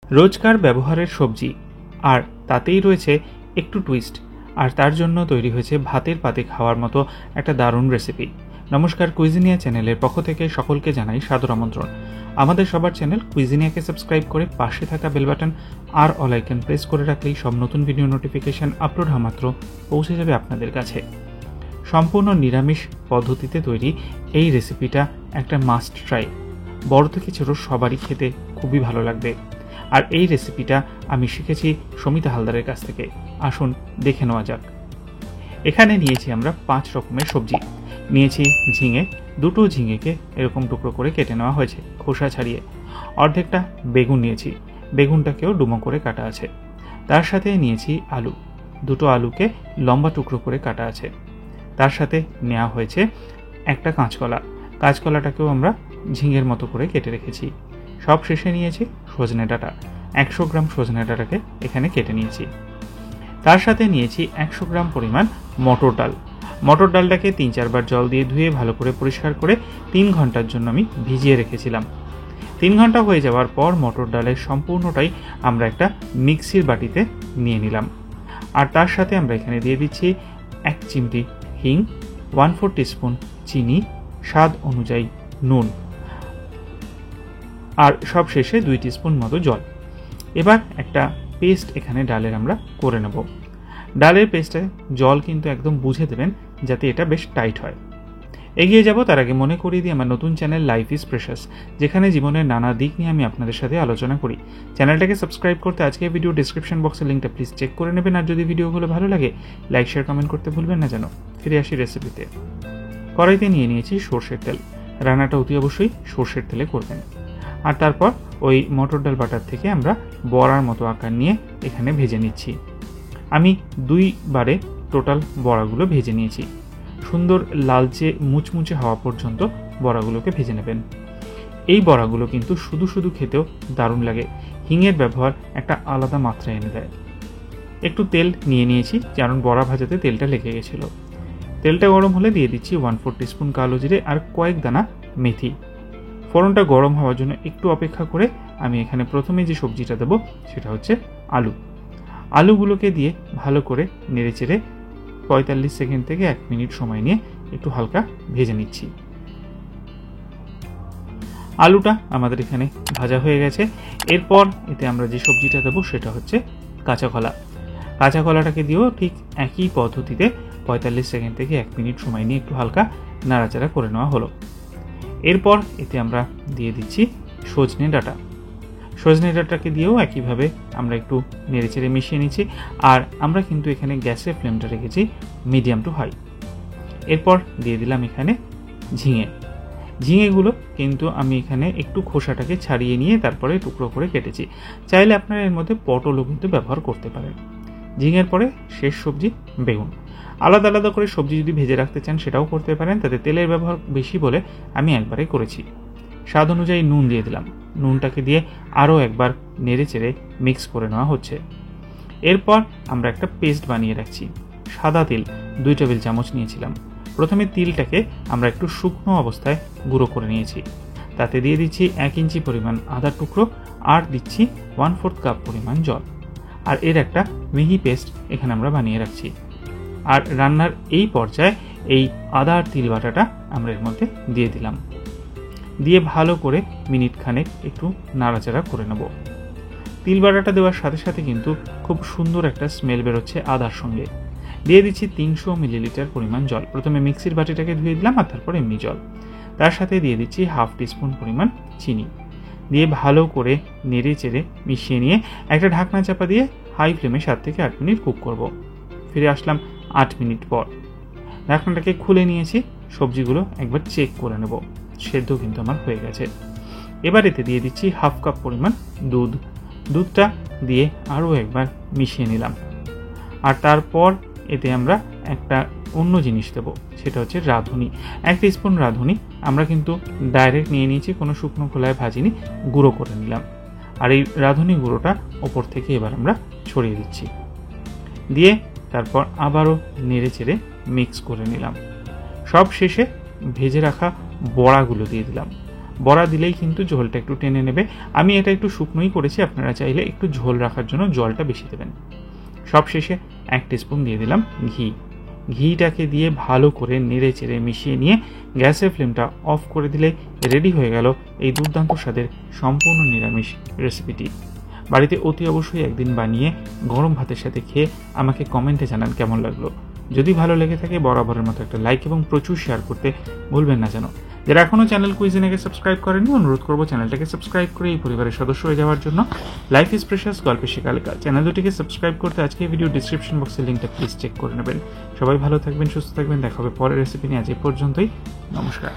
রোজকার ব্যবহারের সবজি, আর তাতেই রয়েছে একটু টুইস্ট, আর তার জন্য তৈরি হয়েছে ভাতের পাতে খাওয়ার মতো একটা দারুণ রেসিপি। নমস্কার, কুইজিনিয়া চ্যানেলের পক্ষ থেকে সকলকে জানাই সাদর আমন্ত্রণ। আমাদের সবার চ্যানেল কুইজিনিয়াকে সাবস্ক্রাইব করে পাশে থাকা বেল বাটন আর অল আইকন প্রেস করে রাখলেই সব নতুন ভিডিও নোটিফিকেশন আপলোড হওয়া মাত্র পৌঁছে যাবে আপনাদের কাছে। সম্পূর্ণ নিরামিষ পদ্ধতিতে তৈরি এই রেসিপিটা একটা মাস্ট ট্রাই। বড় থেকে ছোট সবারই খেতে খুবই ভালো লাগবে। আর এই রেসিপিটা আমি শিখেছি সমিতা হালদারের কাছ থেকে। আসুন দেখে নেওয়া যাক। এখানে নিয়েছি আমরা 5 রকমের সবজি। নিয়েছি ঝিঙে, দুটো ঝিঙেকে এরকম টুকরো করে কেটে নেওয়া হয়েছে খোসা ছাড়িয়ে। অর্ধেকটা বেগুন নিয়েছি, বেগুনটাকেও ডুমো করে কাটা আছে। তার সাথে নিয়েছি আলু, দুটো আলুকে লম্বা টুকরো করে কাটা আছে। তার সাথে নেওয়া হয়েছে একটা কাঁচকলা, কাঁচকলাটাকেও আমরা ঝিঙের মতো করে কেটে রেখেছি। সব শেষে নিয়েছি সজনে ডাঁটা, 100 গ্রাম সজনে ডাঁটাকে এখানে কেটে নিয়েছি। তার সাথে নিয়েছি 100 গ্রাম পরিমাণ মটর ডাল। মটর ডালটাকে 3-4 বার জল দিয়ে ধুয়ে ভালো করে পরিষ্কার করে 3 ঘন্টার জন্য আমি ভিজিয়ে রেখেছিলাম। 3 ঘন্টা হয়ে যাওয়ার পর মটর ডালের সম্পূর্ণটাই আমরা একটা মিক্সির বাটিতে নিয়ে নিলাম। আর তার সাথে আমরা এখানে দিয়ে দিচ্ছি 1 চিমটি হিং, 1/4 টিস্পুন চিনি, স্বাদ অনুযায়ী নুন, আর সব শেষে 2 টিস্পুন মতো জল। এবার একটা পেস্ট এখানে ডালের আমরা করে নেব। ডালের পেস্টে জল কিন্তু একদম বুঝে দেবেন যাতে এটা বেশ টাইট হয়। এগিয়ে যাব তার আগে মনে করিয়ে দিই আমার নতুন চ্যানেল লাইফ ইজ প্রেশাস, যেখানে জীবনের নানা দিক নিয়ে আমি আপনাদের সাথে আলোচনা করি। চ্যানেলটাকে সাবস্ক্রাইব করতে আজকে ভিডিও ডিসক্রিপশন বক্সের লিঙ্কটা প্লিজ চেক করে নেবেন। আর যদি ভিডিওগুলো ভালো লাগে লাইক শেয়ার কমেন্ট করতে ভুলবেন না যেন। ফিরে আসি রেসিপিতে। কড়াইতে নিয়ে নিয়েছি সর্ষের তেল। রান্নাটা অতি অবশ্যই সর্ষের তেলে করবেন। আর তারপর ওই মটর ডাল বাটার থেকে আমরা বড়ার মতো আকার নিয়ে এখানে ভেজে নিচ্ছি। আমি 2 বারে টোটাল বড়াগুলো ভেজে নিয়েছি। সুন্দর লালচে মুচমুচে হওয়া পর্যন্ত বড়াগুলোকে ভেজে নেবেন। এই বড়াগুলো কিন্তু শুধু শুধু খেতেও দারুণ লাগে। হিঙের ব্যবহার একটা আলাদা মাত্রা এনে দেয়। একটু তেল নিয়ে নিয়েছি কারণ বড়া ভাজাতে তেলটা লেগে গেছিল। তেলটা গরম হলে দিয়ে দিচ্ছি 1/4 টিস্পুন কালো জিরে আর কয়েক দানা মেথি। ফোড়নটা গরম হওয়ার জন্য একটু অপেক্ষা করে আমি এখানে প্রথমে যে সবজিটা দেবো সেটা হচ্ছে আলু। আলুগুলোকে দিয়ে ভালো করে নেড়েচেড়ে 45 সেকেন্ড থেকে 1 মিনিট সময় নিয়ে একটু হালকা ভেজে নিচ্ছি। আলুটা আমাদের এখানে ভাজা হয়ে গেছে। এরপর এতে আমরা যে সবজিটা দেবো সেটা হচ্ছে কাঁচা কলা। কাঁচা কলাটাকে দিয়েও ঠিক একই পদ্ধতিতে 45 সেকেন্ড থেকে 1 মিনিট সময় নিয়ে একটু হালকা নাড়াচাড়া করে নেওয়া হলো। এরপর এতে আমরা দিয়ে দিচ্ছি সজনে ডাঁটা। সজনে ডাঁটাকে দিয়েও একইভাবে আমরা একটু নেড়েচেড়ে মিশিয়ে নিচ্ছি। আর আমরা কিন্তু এখানে গ্যাসের ফ্লেমটা রেখেছি মিডিয়াম টু হাই। এরপর দিয়ে দিলাম এখানে ঝিঙে। ঝিঙেগুলো কিন্তু আমি এখানে একটু খোসাটাকে ছাড়িয়ে নিয়ে তারপরে টুকরো করে কেটেছি। চাইলে আপনারা এর মধ্যে পটলও কিন্তু ব্যবহার করতে পারেন। ঝিঙের পরে শেষ সবজি বেগুন। আলাদা আলাদা করে সবজি যদি ভেজে রাখতে চান সেটাও করতে পারেন, তাতে তেলের ব্যবহার বেশি বলে আমি একবারে করেছি। স্বাদ অনুযায়ী নুন দিয়ে দিলাম। নুনটাকে দিয়ে আরও একবার নেড়ে চেড়ে মিক্স করে নেওয়া হচ্ছে। এরপর আমরা একটা পেস্ট বানিয়ে রাখছি। সাদা তিল 2 টেবিল চামচ নিয়েছিলাম। প্রথমে তিলটাকে আমরা একটু শুকনো অবস্থায় গুঁড়ো করে নিয়েছি। তাতে দিয়ে দিচ্ছি 1 ইঞ্চি পরিমাণ আদার টুকরো আর দিচ্ছি 1/4 কাপ পরিমাণ জল। আর এর একটা মিহি পেস্ট এখানে আমরা বানিয়ে রাখছি। আর রান্নার এই পর্যায়ে এই আদা আর তিল বাটাটা আমরা এর মধ্যে দিয়ে দিলাম। দিয়ে ভালো করে মিনিট খানেক একটু নাড়াচাড়া করে নেব। তিল বাটাটা দেওয়ার সাথে সাথে কিন্তু খুব সুন্দর একটা স্মেল বেরোচ্ছে আদার সঙ্গে। দিয়ে দিচ্ছি 300 মিলিলিটার পরিমাণ জল। প্রথমে মিক্সির বাটিটাকে ধুয়ে দিলাম আর তারপর এমনি জল। তার সাথে দিয়ে দিচ্ছি 1/2 টিস্পুন পরিমাণ চিনি। দিয়ে ভালো করে নেড়ে চেড়ে মিশিয়ে নিয়ে একটা ঢাকনা চাপা দিয়ে হাই ফ্লেমে 7 থেকে 8 মিনিট কুক করব। ফিরে আসলাম 8 মিনিট পর। ঢাকনাটাকে খুলে নিয়েছি। সবজিগুলো একবার চেক করে নেব। সেদ্ধ কিন্তু আমার হয়ে গেছে। এবার এতে দিয়ে দিচ্ছি 1/2 কাপ পরিমাণ দুধ। দুধটা দিয়ে আরও একবার মিশিয়ে নিলাম। আর তারপর এতে আমরা একটা অন্য জিনিস দেব, সেটা হচ্ছে রাঁধুনি। 1 টিস্পুন রাঁধুনি আমরা কিন্তু ডাইরেক্ট নিয়ে নিয়েছি, কোনো শুকনো খোলায় ভাজিনি, গুঁড়ো করে নিলাম। আর এই রাঁধুনি গুঁড়োটা ওপর থেকে এবার আমরা ছড়িয়ে দিচ্ছি। দিয়ে তারপর আবারও নেড়ে চেড়ে মিক্স করে নিলাম। সব শেষে ভেজে রাখা বড়াগুলো দিয়ে দিলাম। বড়া দিলেই কিন্তু ঝোলটা একটু টেনে নেবে। আমি এটা একটু শুকনোই করেছি, আপনারা চাইলে একটু ঝোল রাখার জন্য জলটা বেশি দেবেন। সবশেষে 1 টিস্পুন দিয়ে দিলাম ঘি। ঘিটাকে দিয়ে ভালো করে নেড়ে চেড়ে মিশিয়ে নিয়ে গ্যাসের ফ্লেমটা অফ করে দিলে রেডি হয়ে গেল এই দুর্দান্ত স্বাদের সম্পূর্ণ নিরামিষ রেসিপিটি। বাড়িতে অতি অবশ্যই একদিন বানিয়ে গরম ভাতের সাথে খেয়ে আমাকে কমেন্টে জানান কেমন লাগলো। যদি ভালো লেগে থাকে বরাবরের মতো একটা লাইক এবং প্রচুর শেয়ার করতে ভুলবেন না যেন। যারা এখনও চ্যানেল কুইজিনেকে সাবস্ক্রাইব করেনি, অনুরোধ করবো চ্যানেলটাকে সাবস্ক্রাইব করে এই পরিবারের সদস্য হয়ে যাওয়ার জন্য। লাইফ ইজ প্রেশাস গল্পে শেখালেখা চ্যানেল দুটিকে সাবস্ক্রাইব করতে আজকে ভিডিও ডিসক্রিপশন বক্সের লিঙ্কটা প্লিজ চেক করে নেবেন। সবাই ভালো থাকবেন, সুস্থ থাকবেন, দেখা হবে পরের রেসিপি নিয়ে। আজ এই পর্যন্তই, নমস্কার।